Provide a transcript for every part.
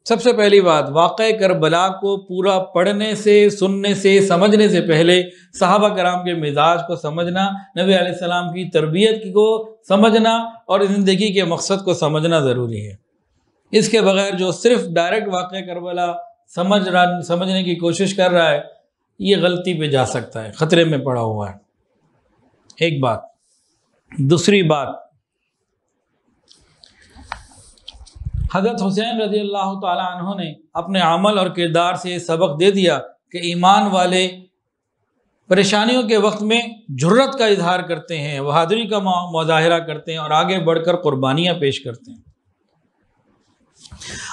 سب سے پہلی بات، واقعہ کربلا کو پورا پڑھنے سے، سننے سے، سمجھنے سے پہلے صحابہ کرام کے مزاج کو سمجھنا، نبی علیہ السلام کی تربیت کو سمجھنا اور زندگی کے مقصد کو سمجھنا ضروری ہے۔ اس کے بغیر جو صرف ڈائریکٹ واقعہ کربلا سمجھنے کی کوشش کر رہا ہے، یہ غلطی پہ جا سکتا ہے، خطرے میں پڑا ہوا ہے۔ ایک بات۔ دوسری بات، حضرت حسین رضی اللہ تعالی عنہ نے اپنے عمل اور کردار سے یہ سبق دے دیا کہ ایمان والے پریشانیوں کے وقت میں جرأت کا اظہار کرتے ہیں، بہادری کا مظاہرہ کرتے ہیں اور آگے بڑھ کر قربانیاں پیش کرتے ہیں۔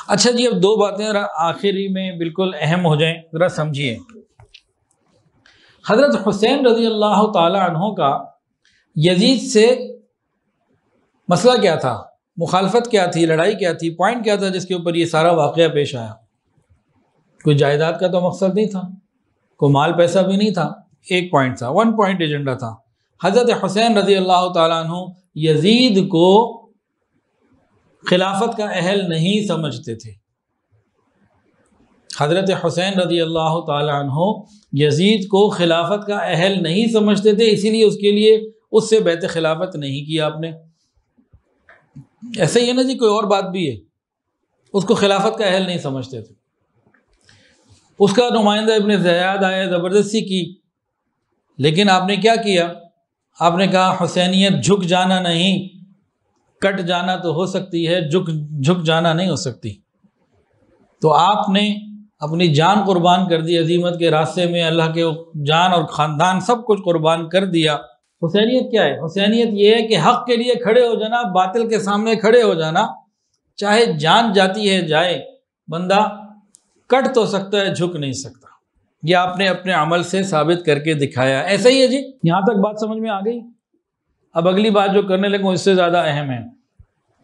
اچھا جی، اب دو باتیں آخری میں بالکل اہم ہو جائیں، ذرا سمجھیے۔ حضرت حسین رضی اللہ تعالی عنہ کا یزید سے مسئلہ کیا تھا، مخالفت کیا تھی، لڑائی کیا تھی، پوائنٹ کیا تھا جس کے اوپر یہ سارا واقعہ پیش آیا؟ کوئی جائیداد کا تو مقصد نہیں تھا، کوئی مال پیسہ بھی نہیں تھا، ایک پوائنٹ تھا، 1 پوائنٹ ایجنڈا تھا۔ حضرت حسین رضی اللہ تعالیٰ عنہ یزید کو خلافت کا اہل نہیں سمجھتے تھے۔ حضرت حسین رضی اللہ تعالیٰ عنہ یزید کو خلافت کا اہل نہیں سمجھتے تھے، اسی لیے اس کے لیے اس سے بیعت خلافت نہیں کیا آپ نے۔ ایسا ہی ہے نا جی، کوئی اور بات بھی ہے، اس کو خلافت کا اہل نہیں سمجھتے تھے، اس کا نمائندہ ابن زیاد آیا، زبردستی کی، لیکن آپ نے کیا کیا؟ آپ نے کہا حسینیت جھک جانا نہیں، کٹ جانا تو ہو سکتی ہے، جھک جانا نہیں ہو سکتی۔ تو آپ نے اپنی جان قربان کر دی عظیمت کے راستے میں، اللہ کے جان اور خاندان سب کچھ قربان کر دیا۔ حسینیت کیا ہے؟ حسینیت یہ ہے کہ حق کے لیے کھڑے ہو جانا، باطل کے سامنے کھڑے ہو جانا، چاہے جان جاتی ہے جائے، بندہ کٹ تو سکتا ہے، جھک نہیں سکتا۔ یہ آپ نے اپنے عمل سے ثابت کر کے دکھایا۔ ایسا ہی ہے جی، یہاں تک بات سمجھ میں آ گئی؟ اب اگلی بات جو کرنے لگوں اس سے زیادہ اہم ہے،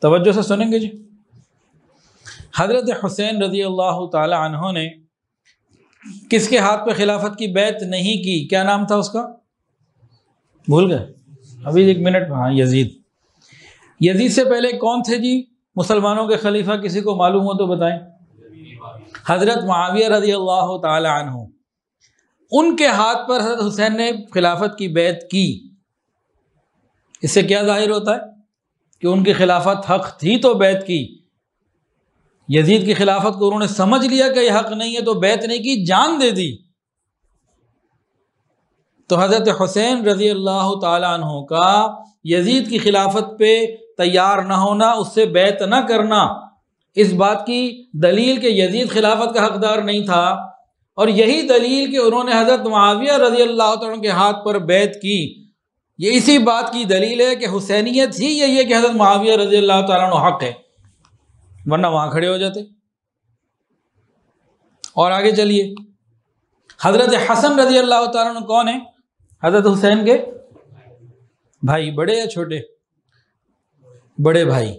توجہ سے سنیں گے جی۔ حضرت حسین رضی اللہ تعالی عنہ نے کس کے ہاتھ پہ خلافت کی بیعت نہیں کی؟ کیا نام تھا اس کا؟ بھول گئے؟ ابھی 1 منٹ۔ ہاں، یزید۔ یزید سے پہلے کون تھے جی مسلمانوں کے خلیفہ؟ کسی کو معلوم ہو تو بتائیں۔ حضرت معاویہ رضی اللہ تعالی عنہ، ان کے ہاتھ پر حضرت حسین نے خلافت کی بیعت کی۔ اس سے کیا ظاہر ہوتا ہے کہ ان کی خلافت حق تھی تو بیعت کی۔ یزید کی خلافت کو انہوں نے سمجھ لیا کہ یہ حق نہیں ہے تو بیعت نہیں کی، جان دے دی۔ تو حضرت حسین رضی اللہ تعالیٰ عنہ کا یزید کی خلافت پہ تیار نہ ہونا، اس سے بیعت نہ کرنا، اس بات کی دلیل کہ یزید خلافت کا حقدار نہیں تھا، اور یہی دلیل کہ انہوں نے حضرت معاویہ رضی اللہ تعالیٰ عنہ کے ہاتھ پر بیعت کی، یہ اسی بات کی دلیل ہے کہ حسینیت ہی یہی ہے کہ حضرت معاویہ رضی اللہ تعالیٰ عنہ حق ہے، ورنہ وہاں کھڑے ہو جاتے۔ اور آگے چلیے، حضرت حسن رضی اللہ تعالیٰ عنہ کون ہیں؟ حضرت حسین کے بھائی، بڑے یا چھوٹے؟ بڑے بھائی۔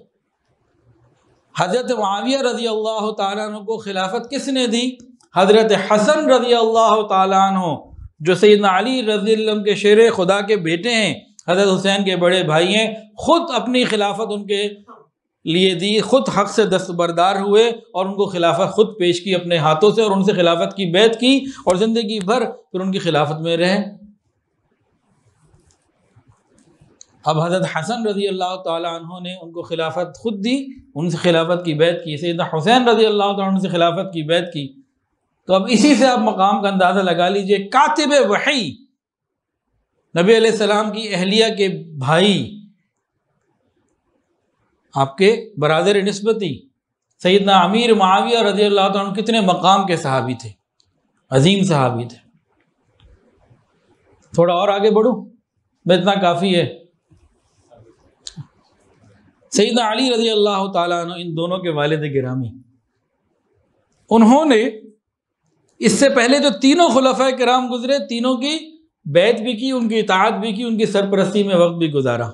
حضرت معاویہ رضی اللہ تعالیٰ عنہ کو خلافت کس نے دی؟ حضرت حسن رضی اللہ تعالیٰ عنہ، جو سیدنا علی رضی اللہ عنہ کے شیر خدا کے بیٹے ہیں، حضرت حسین کے بڑے بھائی ہیں، خود اپنی خلافت ان کے لیے دی، خود حق سے دستبردار ہوئے اور ان کو خلافت خود پیش کی اپنے ہاتھوں سے، اور ان سے خلافت کی بیعت کی، اور زندگی بھر پھر ان کی خلافت میں رہے۔ اب حضرت حسن رضی اللہ تعالیٰ عنہ نے ان کو خلافت خود دی، ان سے خلافت کی بیعت کی، سیدنا حسین رضی اللہ تعالیٰ عنہ سے خلافت کی بیعت کی۔ تو اب اسی سے آپ مقام کا اندازہ لگا لیجئے، کاتب وحی، نبی علیہ السلام کی اہلیہ کے بھائی، آپ کے برادر نسبتی سیدنا امیر معاویہ رضی اللہ تعالیٰ عنہ کتنے مقام کے صحابی تھے، عظیم صحابی تھے۔ تھوڑا اور آگے بڑھوں، میں اتنا کافی ہے۔ سیدنا علی رضی اللہ تعالیٰ عنہ، ان دونوں کے والد گرامی، انہوں نے اس سے پہلے جو تینوں خلفائے کرام گزرے، تینوں کی بیعت بھی کی، ان کی اطاعت بھی کی، ان کی سرپرستی میں وقت بھی گزارا۔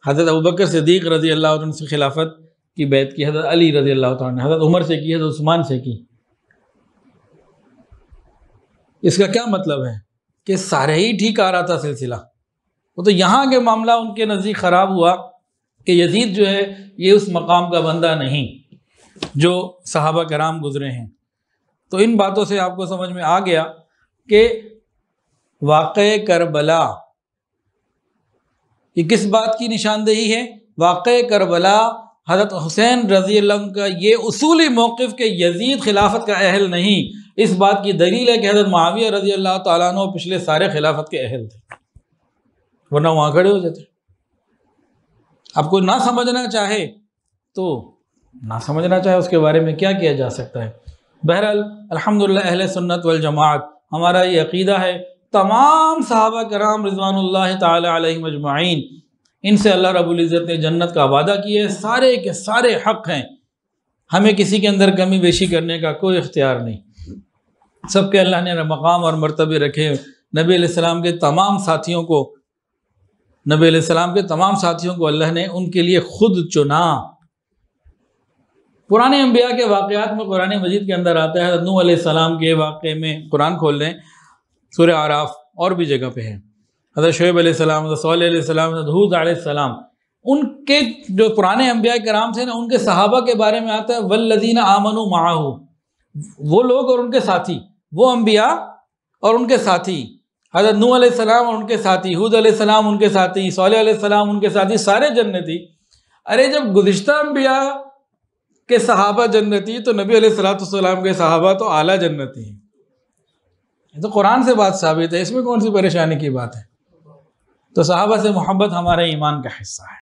حضرت ابوبکر صدیق رضی اللہ عنہ سے خلافت کی بیعت کی، حضرت علی رضی اللہ تعالیٰ عنہ، حضرت عمر سے کی، حضرت عثمان سے کی۔ اس کا کیا مطلب ہے؟ کہ سارے ہی ٹھیک آ رہا تھا سلسلہ، وہ تو یہاں کے معاملہ ان کے نزدیک خراب ہوا کہ یزید جو ہے یہ اس مقام کا بندہ نہیں۔ جو صحابہ کرام گزرے ہیں۔ تو ان باتوں سے آپ کو سمجھ میں آ گیا کہ واقعہ کربلا یہ کس بات کی نشاندہی ہے؟ واقعہ کربلا حضرت حسین رضی اللہ عنہ کا یہ اصولی موقف کہ یزید خلافت کا اہل نہیں، اس بات کی دلیل ہے کہ حضرت معاویہ رضی اللہ تعالیٰ عنہ پچھلے سارے خلافت کے اہل تھے، ورنہ وہاں کھڑے ہو جاتے۔ اب کوئی نہ سمجھنا چاہے تو نہ سمجھنا چاہے، اس کے بارے میں کیا کیا جا سکتا ہے۔ بہرحال الحمدللہ اہل سنت والجماعت ہمارا یہ عقیدہ ہے، تمام صحابہ کرام رضوان اللہ تعالی علیہم اجمعین، ان سے اللہ رب العزت نے جنت کا وعدہ کیا ہے، سارے کے سارے حق ہیں، ہمیں کسی کے اندر کمی بیشی کرنے کا کوئی اختیار نہیں، سب کے اللہ نے مقام اور مرتبے رکھے۔ نبی علیہ السلام کے تمام ساتھیوں کو اللہ نے ان کے لیے خود چنا۔ پرانے انبیاء کے واقعات میں قرآن مجید کے اندر آتا ہے، حضرت نوح علیہ السلام کے واقعے میں قرآن کھول لیں، سورہ اعراف اور بھی جگہ پہ ہے، حضرت شعیب علیہ السلام، حضرت صالح علیہ السلام، حضرت ہود علیہ السلام، ان کے جو پرانے انبیاء کرام تھے نا، ان کے صحابہ کے بارے میں آتا ہے والذین آمنوا معہ، وہ لوگ اور ان کے ساتھی، وہ انبیاء اور ان کے ساتھی، حضرت نوح علیہ السلام اور ان کے ساتھی، ہود علیہ السلام ان کے ساتھی، صالح علیہ السلام ان کے ساتھی، سارے جنتی۔ ارے جب گزشتہ انبیاء کے صحابہ جنتی تو نبی علیہ السلام کے صحابہ تو اعلیٰ جنتی ہیں، یہ تو قرآن سے بات ثابت ہے، اس میں کون سی پریشانی کی بات ہے؟ تو صحابہ سے محبت ہمارے ایمان کا حصہ ہے۔